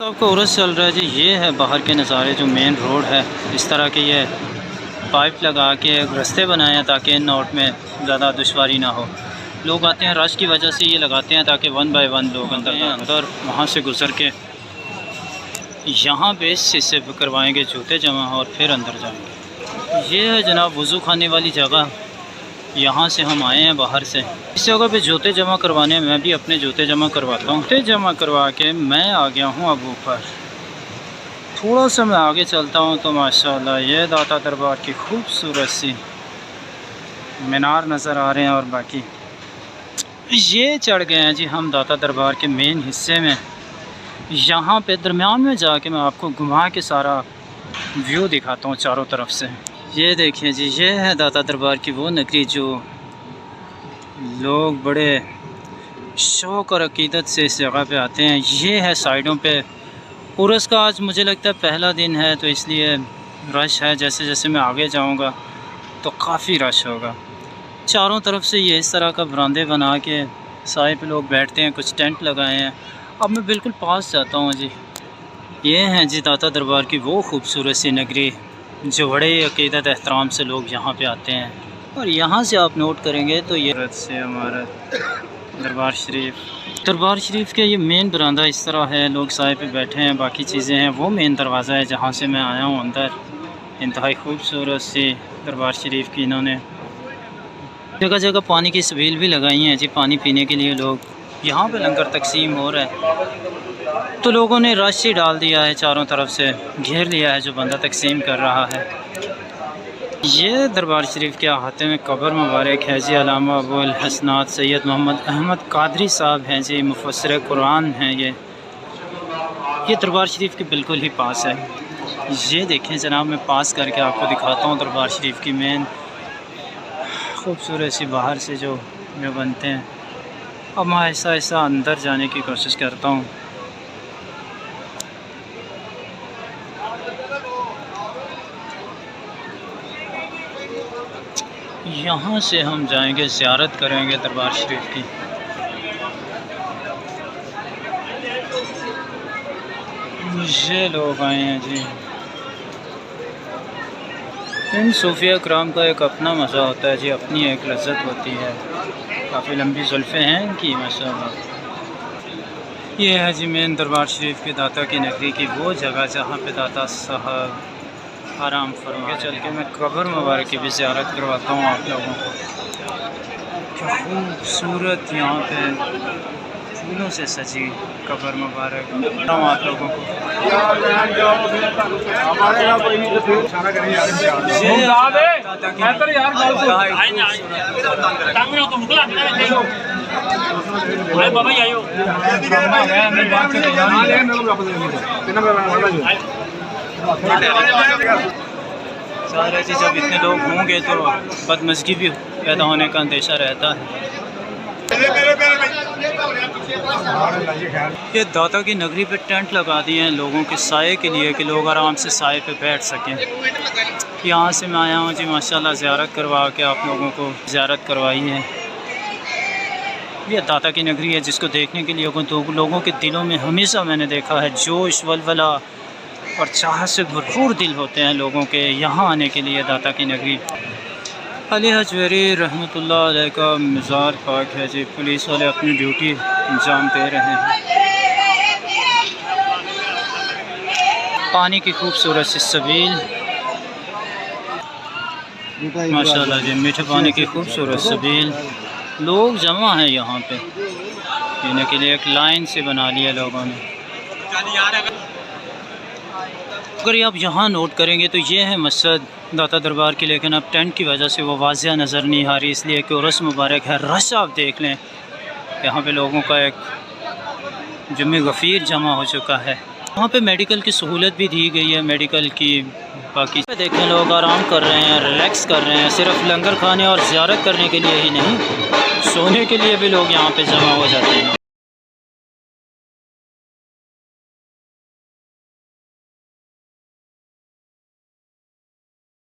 आपका उर्स चल रहा है जी। ये है बाहर के नज़ारे, जो मेन रोड है। इस तरह के ये पाइप लगा के रास्ते बनाए हैं ताकि इन आउट में ज़्यादा दुश्वारी ना हो। लोग आते हैं रश की वजह से ये लगाते हैं ताकि 1 बाय 1 लोग अंदर वहाँ से गुज़र के यहाँ पे इस हिस्से पर करवाएँगे जूते जमा और फिर अंदर जाएँगे। ये है जनाब वज़ू खाने वाली जगह। यहाँ से हम आए हैं बाहर से। इस जगह पे जूते जमा करवाने मैं भी अपने जूते जमा करवाता हूँ। जूते जमा करवा के मैं आ गया हूँ अब ऊपर। थोड़ा सा मैं आगे चलता हूँ तो माशाल्लाह ये दाता दरबार की खूबसूरत सी मीनार नज़र आ रहे हैं। और बाकी ये चढ़ गए हैं जी हम दाता दरबार के मेन हिस्से में। यहाँ पे दरमियान में जाके मैं आपको घुमा के सारा व्यू दिखाता हूँ चारों तरफ से। ये देखिए जी, ये है दाता दरबार की वो नगरी जो लोग बड़े शौक़ और अक़ीदत से इस जगह पे आते हैं। ये है साइडों पे उर्स का आज मुझे लगता है पहला दिन है तो इसलिए रश है। जैसे जैसे मैं आगे जाऊंगा तो काफ़ी रश होगा। चारों तरफ से ये इस तरह का बरामदे बना के साए पे लोग बैठते हैं, कुछ टेंट लगाए हैं। अब मैं बिल्कुल पास जाता हूँ जी। ये हैं जी दाता दरबार की वो खूबसूरत सी नगरी जो बड़े अक़ीदत एहतराम से लोग यहाँ पे आते हैं। और यहाँ से आप नोट करेंगे तो ये से हमारा दरबार शरीफ के ये मेन बरामदा इस तरह है। लोग साए पे बैठे हैं, बाकी चीज़ें हैं। वो मेन दरवाज़ा है जहाँ से मैं आया हूँ अंदर। इंतहाई खूबसूरत सी दरबार शरीफ की इन्होंने जगह जगह पानी की सबील भी लगाई हैं जी, पानी पीने के लिए। लोग यहाँ पे लंगर तकसीम हो रहा है तो लोगों ने रश ही डाल दिया है, चारों तरफ से घेर लिया है जो बंदा तकसीम कर रहा है। ये दरबार शरीफ के अहाते में कब्र मुबारक है जी। अल्लामा अबुल हसनात सैयद मोहम्मद अहमद कादरी साहब हैं जी, मुफस्सिर कुरान हैं। ये दरबार शरीफ के बिल्कुल ही पास है। ये देखें जनाब, मैं पास करके आपको दिखाता हूँ दरबार शरीफ की मेन खूबसूरत सी बाहर से जो बनते हैं। अब मैं ऐसा ऐसा अंदर जाने की कोशिश करता हूँ। यहाँ से हम जाएंगे, ज़ियारत करेंगे दरबार शरीफ की। ये लोग आए हैं जी। इन सूफिया कराम का एक अपना मज़ा होता है जी, अपनी एक लज्जत होती है। काफ़ी लंबी जुल्फ़ें हैं इनकी माशाअल्लाह। ये है जी मेन दरबार शरीफ की दाता की नगरी की वो जगह जहाँ पे दाता साहब आराम फरमा। चल के मैं कब्र मुबारक की भी ज़ियारत करवाता हूँ आप लोगों को। क्या खूबसूरत यहाँ पे फूलों से सजी कब्र मुबारक हूँ आप लोगों को। सारे जी जब इतने लोग होंगे तो बदमज़गी भी पैदा होने का अंदेशा रहता है। ये दाता की नगरी पे टेंट लगा दिए हैं लोगों के साए के लिए कि लोग आराम से साए पे बैठ सकें। यहाँ से मैं आया हूँ जी माशाल्लाह, ज़ियारत करवा के आप लोगों को ज़ियारत करवाई है। ये दाता की नगरी है जिसको देखने के लिए लोगों के दिलों में हमेशा मैंने देखा है जोश, वलवला और चाहत से भरपूर दिल होते हैं लोगों के यहाँ आने के लिए दाता की नगरी। अली हजवेरी रहमतुल्लाह अलैह का मज़ार पाक है जी। पुलिस वाले अपनी ड्यूटी अंजाम दे रहे हैं। पानी की खूबसूरत सी सबील माशाल्लाह जी, मीठे पानी की खूबसूरत सबील। लोग जमा हैं यहाँ पे पीने के लिए, एक लाइन से बना लिया लोगों ने। अगर आप यहाँ नोट करेंगे तो ये है मस्जिद दाता दरबार की, लेकिन अब टेंट की वजह से वो वाज़िया नज़र नहीं आ रही, इसलिए कि उर्स मुबारक है। रश आप देख लें, यहाँ पे लोगों का एक जुम्मे गफ़ीर जमा हो चुका है। वहाँ पे मेडिकल की सहूलत भी दी गई है, मेडिकल की। बाकी देखें लोग आराम कर रहे हैं, रिलैक्स कर रहे हैं। सिर्फ लंगर खाने और ज़ियारत करने के लिए ही नहीं, सोने के लिए भी लोग यहाँ पे जमा हो जाते हैं।